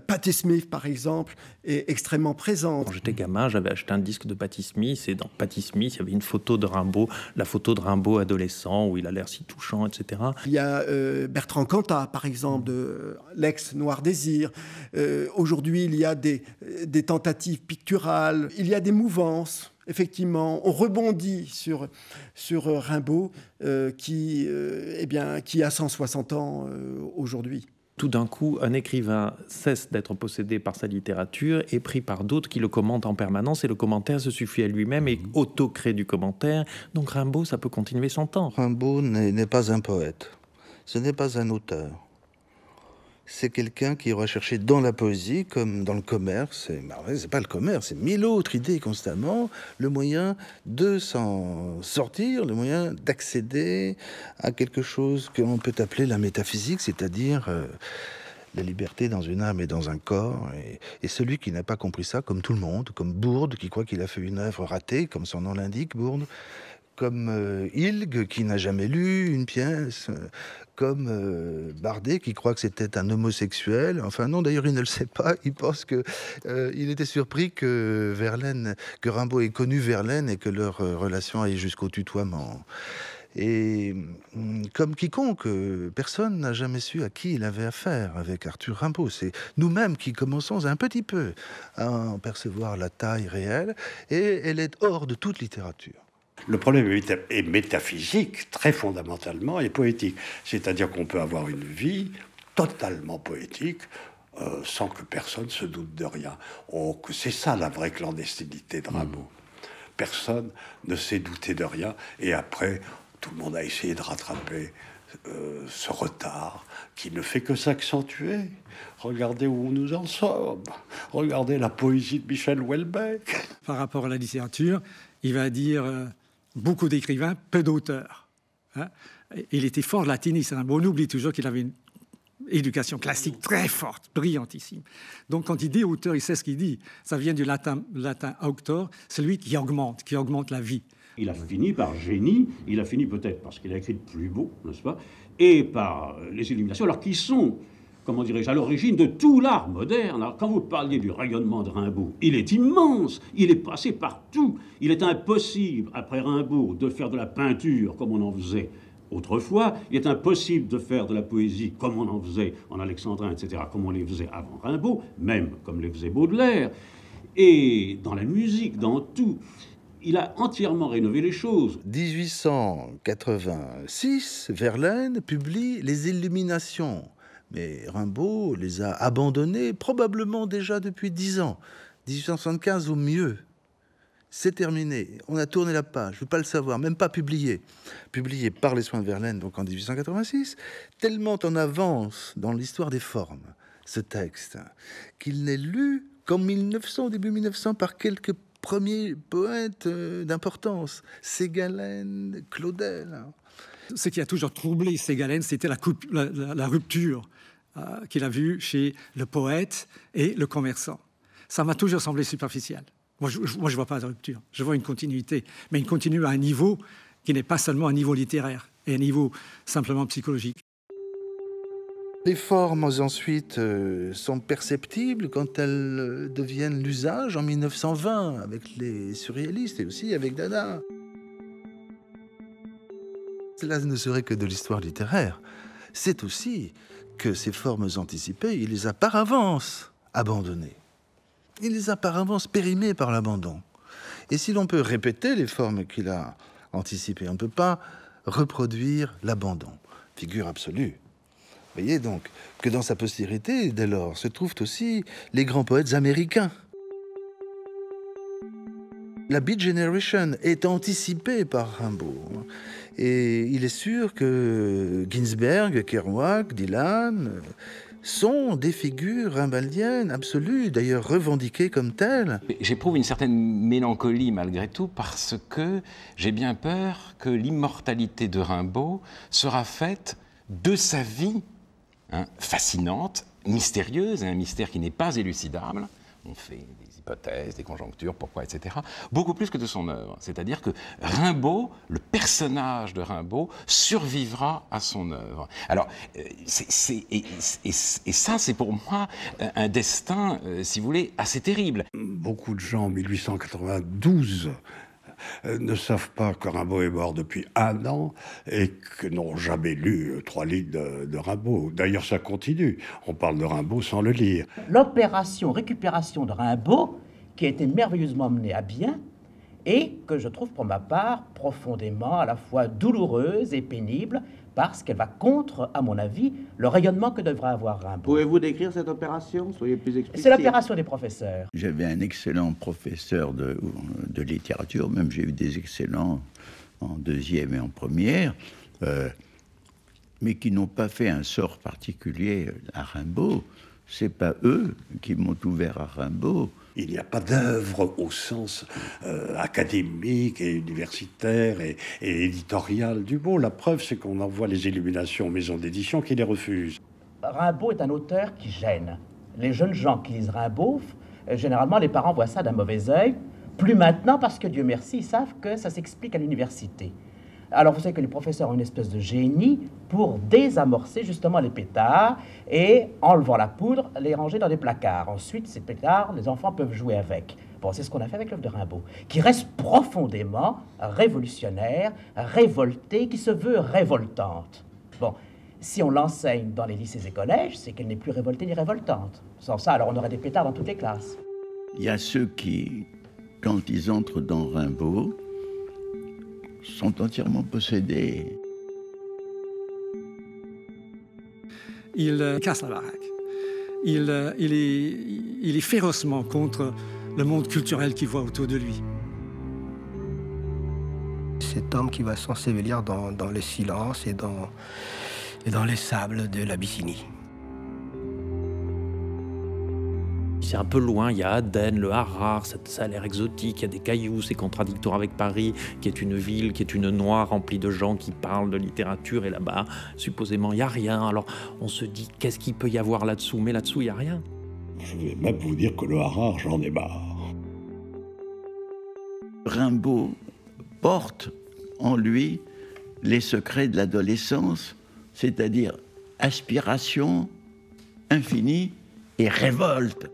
Patti Smith, par exemple, est extrêmement présent. Quand j'étais gamin, j'avais acheté un disque de Patti Smith, et dans Patti Smith, il y avait une photo de Rimbaud, la photo de Rimbaud adolescent, où il a l'air si touchant, etc. Il y a Bertrand Cantat, par exemple, de l'ex-Noir Désir. Aujourd'hui, il y a des tentatives picturales, il y a des mouvances. Effectivement, on rebondit sur Rimbaud qui a 160 ans aujourd'hui. Tout d'un coup, un écrivain cesse d'être possédé par sa littérature et pris par d'autres qui le commentent en permanence, et le commentaire se suffit à lui-même et auto-crée du commentaire. Donc Rimbaud, ça peut continuer son temps. Rimbaud n'est pas un poète, ce n'est pas un auteur. C'est quelqu'un qui aura cherché dans la poésie, comme dans le commerce, c'est pas le commerce, c'est 1000 autres idées constamment, le moyen de s'en sortir, le moyen d'accéder à quelque chose qu'on peut appeler la métaphysique, c'est-à-dire la liberté dans une âme et dans un corps. Et celui qui n'a pas compris ça, comme tout le monde, comme Bourde, qui croit qu'il a fait une œuvre ratée, comme son nom l'indique, Bourde, comme Ilg, qui n'a jamais lu une pièce, comme Bardet, qui croit que c'était un homosexuel. Enfin non, d'ailleurs, il ne le sait pas. Il pense que il était surpris que Rimbaud ait connu Verlaine et que leur relation aille jusqu'au tutoiement. Et comme quiconque, personne n'a jamais su à qui il avait affaire avec Arthur Rimbaud. C'est nous-mêmes qui commençons un petit peu à en percevoir la taille réelle, et elle est hors de toute littérature. Le problème est métaphysique, très fondamentalement, et poétique. C'est-à-dire qu'on peut avoir une vie totalement poétique sans que personne se doute de rien. C'est ça la vraie clandestinité de Rimbaud. Personne ne s'est douté de rien, et après, tout le monde a essayé de rattraper ce retard qui ne fait que s'accentuer. Regardez où nous en sommes. Regardez la poésie de Michel Houellebecq. Par rapport à la littérature, il va dire beaucoup d'écrivains, peu d'auteurs. Hein. Il était fort latiniste. Hein. Bon, on oublie toujours qu'il avait une éducation classique très forte, brillantissime. Donc quand il dit auteur, il sait ce qu'il dit. Ça vient du latin auctor, celui qui augmente la vie. Il a fini par génie, il a fini peut-être parce qu'il a écrit le plus beau, n'est-ce pas, et par les Illuminations, alors qui sont, comment dirais-je, à l'origine de tout l'art moderne. Alors, quand vous parliez du rayonnement de Rimbaud, il est immense, il est passé partout. Il est impossible, après Rimbaud, de faire de la peinture comme on en faisait autrefois. Il est impossible de faire de la poésie comme on en faisait en alexandrin, etc., comme on les faisait avant Rimbaud, même comme les faisait Baudelaire. Et dans la musique, dans tout, il a entièrement rénové les choses. 1886, Verlaine publie Les Illuminations. Mais Rimbaud les a abandonnés probablement déjà depuis 10 ans. 1875 au mieux. C'est terminé. On a tourné la page. Je ne veux pas le savoir, même pas publié. Publié par les soins de Verlaine, donc en 1886, tellement en avance dans l'histoire des formes, ce texte, qu'il n'est lu qu'en 1900, au début 1900, par quelques premiers poètes d'importance. Ségalène, Claudel. Ce qui a toujours troublé Ségalène, c'était la rupture qu'il a vue chez le poète et le commerçant. Ça m'a toujours semblé superficiel. Moi, je ne vois pas de rupture. Je vois une continuité, mais une continuité à un niveau qui n'est pas seulement un niveau littéraire, et un niveau simplement psychologique. Les formes, ensuite, sont perceptibles quand elles deviennent l'usage en 1920, avec les surréalistes et aussi avec Dada. Cela ne serait que de l'histoire littéraire. C'est aussi que ces formes anticipées, il les a par avance abandonnées. Il les a par avance périmées par l'abandon. Et si l'on peut répéter les formes qu'il a anticipées, on ne peut pas reproduire l'abandon. Figure absolue. Vous voyez donc que dans sa postérité, dès lors, se trouvent aussi les grands poètes américains. La Beat Generation est anticipée par Rimbaud. Et il est sûr que Ginsberg, Kerouac, Dylan sont des figures rimbaldiennes absolues, d'ailleurs revendiquées comme telles. J'éprouve une certaine mélancolie malgré tout parce que j'ai bien peur que l'immortalité de Rimbaud sera faite de sa vie fascinante, mystérieuse, un mystère qui n'est pas élucidable. On fait des hypothèses, des conjonctures, pourquoi, etc. Beaucoup plus que de son œuvre. C'est-à-dire que Rimbaud, le personnage de Rimbaud, survivra à son œuvre. Alors, et ça, c'est pour moi un destin, si vous voulez, assez terrible. Beaucoup de gens, en 1892, ne savent pas que Rimbaud est mort depuis 1 an et que n'ont jamais lu 3 lignes de Rimbaud. D'ailleurs, ça continue. On parle de Rimbaud sans le lire. L'opération récupération de Rimbaud, qui a été merveilleusement menée à bien et que je trouve pour ma part profondément à la fois douloureuse et pénible parce qu'elle va contre, à mon avis, le rayonnement que devrait avoir Rimbaud. Pouvez-vous décrire cette opération? Soyez plus explicite. C'est l'opération des professeurs. J'avais un excellent professeur de littérature, même j'ai eu des excellents en 2e et en 1re, mais qui n'ont pas fait un sort particulier à Rimbaud. C'est pas eux qui m'ont ouvert à Rimbaud. Il n'y a pas d'œuvre au sens académique et universitaire et éditorial du mot. La preuve, c'est qu'on envoie les Illuminations aux maisons d'édition qui les refusent. Rimbaud est un auteur qui gêne. Les jeunes gens qui lisent Rimbaud, généralement, les parents voient ça d'un mauvais œil. Plus maintenant, parce que Dieu merci, ils savent que ça s'explique à l'université. Alors, vous savez que les professeurs ont une espèce de génie pour désamorcer justement les pétards et, enlevant la poudre, les ranger dans des placards. Ensuite, ces pétards, les enfants peuvent jouer avec. Bon, c'est ce qu'on a fait avec l'œuvre de Rimbaud, qui reste profondément révolutionnaire, révoltée, qui se veut révoltante. Bon, si on l'enseigne dans les lycées et collèges, c'est qu'elle n'est plus révoltée ni révoltante. Sans ça, alors on aurait des pétards dans toutes les classes. Il y a ceux qui, quand ils entrent dans Rimbaud, sont entièrement possédés. Il casse la baraque. Il est férocement contre le monde culturel qu'il voit autour de lui. Cet homme qui va s'ensevelir dans le silence et dans les sables de l'Abyssinie. C'est un peu loin, il y a Aden, le Harar, ça a l'air exotique, il y a des cailloux, c'est contradictoire avec Paris, qui est une ville, qui est une noire remplie de gens qui parlent de littérature, et là-bas, supposément, il n'y a rien. Alors on se dit, qu'est-ce qu'il peut y avoir là-dessous? Mais là-dessous, il n'y a rien. Je vais même vous dire que le Harar, j'en ai marre. Rimbaud porte en lui les secrets de l'adolescence, c'est-à-dire aspiration infini et révolte.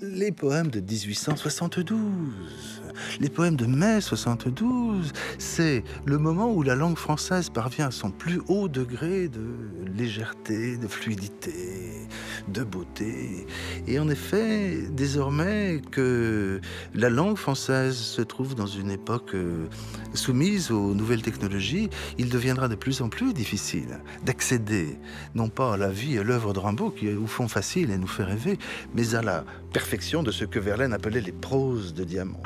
Les poèmes de 1872, les poèmes de mai 72, c'est le moment où la langue française parvient à son plus haut degré de légèreté, de fluidité, de beauté. Et en effet, désormais que la langue française se trouve dans une époque soumise aux nouvelles technologies, il deviendra de plus en plus difficile d'accéder, non pas à la vie et à l'œuvre de Rimbaud, qui est au fond facile et nous fait rêver, mais à la perfection de ce que Verlaine appelait les proses de diamant.